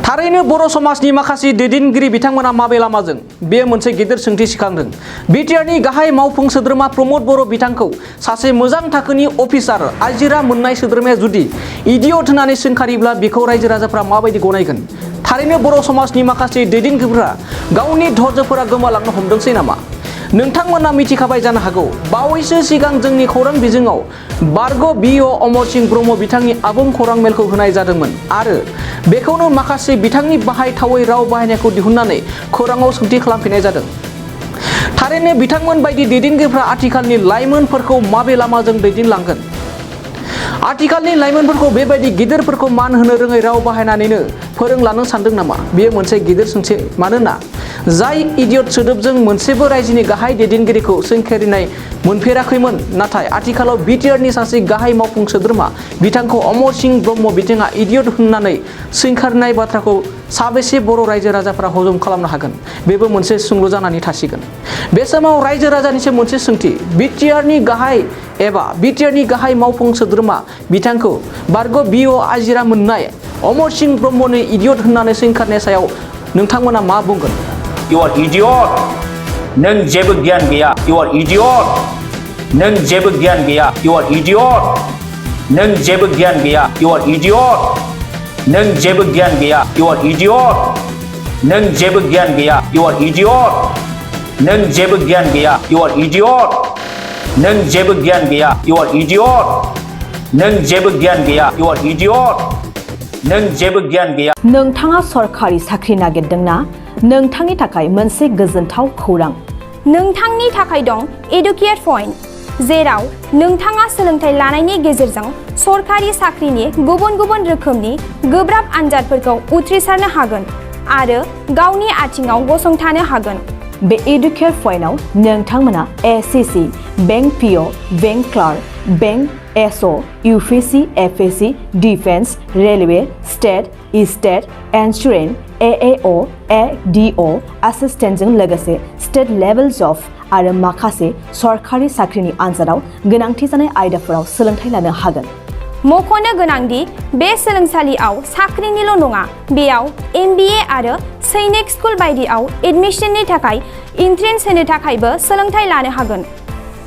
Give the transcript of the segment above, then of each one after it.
थारैनो बर' समाजनि माखासे दैदेनगिरि बिथांमोना माबे लामाजों बे मोनसे गिदिर सोंथि सिखांदों। BTRनि गाहाय मावफुं सोद्रोमा प्रमद बर' बिथांखौ सासे मोजां थाखोनि अफिसार आजिरा मोननाय सोद्रोमाया जुदि इडियट होननानै सोंखारिब्ला बेखौ रायजो राजाफ्रा माबायदि गनायगोन? थारैनो बर' समाजनि माखासे दैदेनगिरिफोरा गावनि धर्जफोरा गोमालांनो हमदोंसै नामा? नोंथांमोना मिथिखाबाय जानो हागौ बावैसो सिगां जोंनि खौरां बिजोङाव बारग' BEO अमरस ब्रह्म बिथांनि आबुं खौरां मेलखौ होनाय जादोंमोन आरो बेखौनो माखासे बिथांनि बाहायथावै राव बाहायनायखौ दिहुननानै खौराङाव सोंथि खालामफिननाय जादों। थारैनो बिथांमोन बायदि दैदेनगिरिफ्रा आथिखालनि लाइमोनफोरखौ माबे लामाजों दैदेनलांगोन? आथिखालनि लाइमोनफोरखौ बेबायदि गिदिरफोरखौ मान होनो रोङै राव बाहायनानैनो फोरोंलांनो सानदों नामा? बेयो मोनसे गिदिर सोंथि। मानोना जाय इडियट सोदोबजों मोनसेबो रायजोनि गाहाय दैदेनगिरिखौ सोंखारिनाय मोनफेराखैमोन, नाथाय आथिखालाव BTRनि सासे गाहाय मावफुं सोद्रोमा बिथांखौ अमरस ब्रह्म बिथाङा इडियट होननानै सोंखारिनाय बाथ्राखौ साबेसे बर' रायजो राजाफ्रा हजम खालामनो हागोन? बेबो मोनसे सोंलु जानानै थासिगोन। बे समाव रायजो राजानिसो मोनसे सोंथि। BTRनि गाहाय मावफुं सोद्रोमा बिथांखौ बारग' BEO आजिरा मोननाय अमरस ब्रह्मनि इडियट होननानै सोंखारिनाय सायाव नोंथांमोना मा बुंगोन? You are idiot. नों जेबो गियान गैया. You are idiot. नों जेबो गियान गैया. You are idiot. नों जेबो गियान गैया. You are idiot. नों जेबो गियान गैया. You are idiot. नों जेबो गियान गैया. You are idiot. नों जेबो गियान गैया. You are idiot. नों जेबो गियान गैया. You are idiot. नों जेबो गियान गैया. You are idiot. नों जेबो गियान गैया। नोंथाङा सरकारि साख्रि नागिरदोंना? नोंथांनि थाखाय मोनसे गोजोनथाव खौरां। नोंथांनि थाखाय दं एडुकेट पइन्ट, जेराव नोंथाङा सोलोंथाइ लानायनि गेजेरजों सरकारि साख्रिनि गुबुन गुबुन रोखोमनि गोब्राब आनजादफोरखौ उथ्रिसारनो हागोन आरो गावनि आथिङाव गसंथानो हागोन। बे एडुकेट पइन्टआव नोंथांमोना SCC, bank PO, bank clerk, bank SO, UPSC, FSC, defence, railway, state insurance, AAO, ADO, एसिस्टेन्टजों लोगोसे स्टेट लेभेल जब आरो माखासे सरकारि साख्रिनि आनजादाव गोनांथि जानाय आयदाफोराव सोलोंथाइ लानो हागोन। मख'नो गोनांदि बे सोलोंसालियाव साख्रिनिल' नङा, बेयाव MBA आरो सैनिक स्कुल बायदियाव एडमिशननि थाखाय एन्ट्रेन्स होनो थाखायबो सोलोंथाइ लानो हागोन।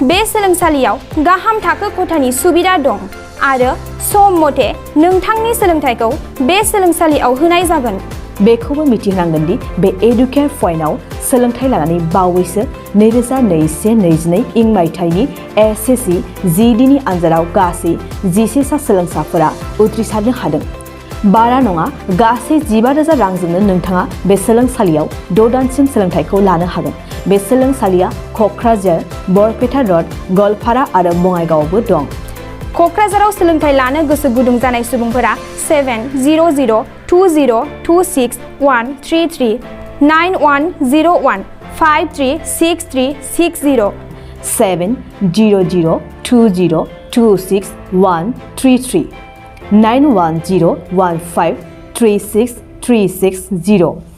बे सोलोंसालियाव गाहाम थाखो खथानि सुबिदा दं आरो सम मथे नोंथांनि सोलोंथाइखौ बे सोलोंसालियाव होनाय जागोन। बेखौबो मिथिनांगोन दि बे एडुकेट पइन्टआव सोलोंथाइ लानानै बावैसो 2021-22 इं मायथाइनि SSC GDनि आनजादाव गासै 11 सा सोलोंसाफोरा उथ्रिसारनो हादों। बारा नङा, गासै 15,000 रांजोंनो नोंथाङा बे सोलोंसालियाव 6 दानसिम सोलोंथाइखौ लानो हागोन। बे सोलोंसालिया क'क्राझार, बरपेटा रड, गवालपारा आरो बङाइगावआवबो दं। क'क्राझाराव सोलोंथाइ लानो गोसो गुदुं जानाय सुबुंफोरा 70020263133 9101 536360 70020263133 9101536360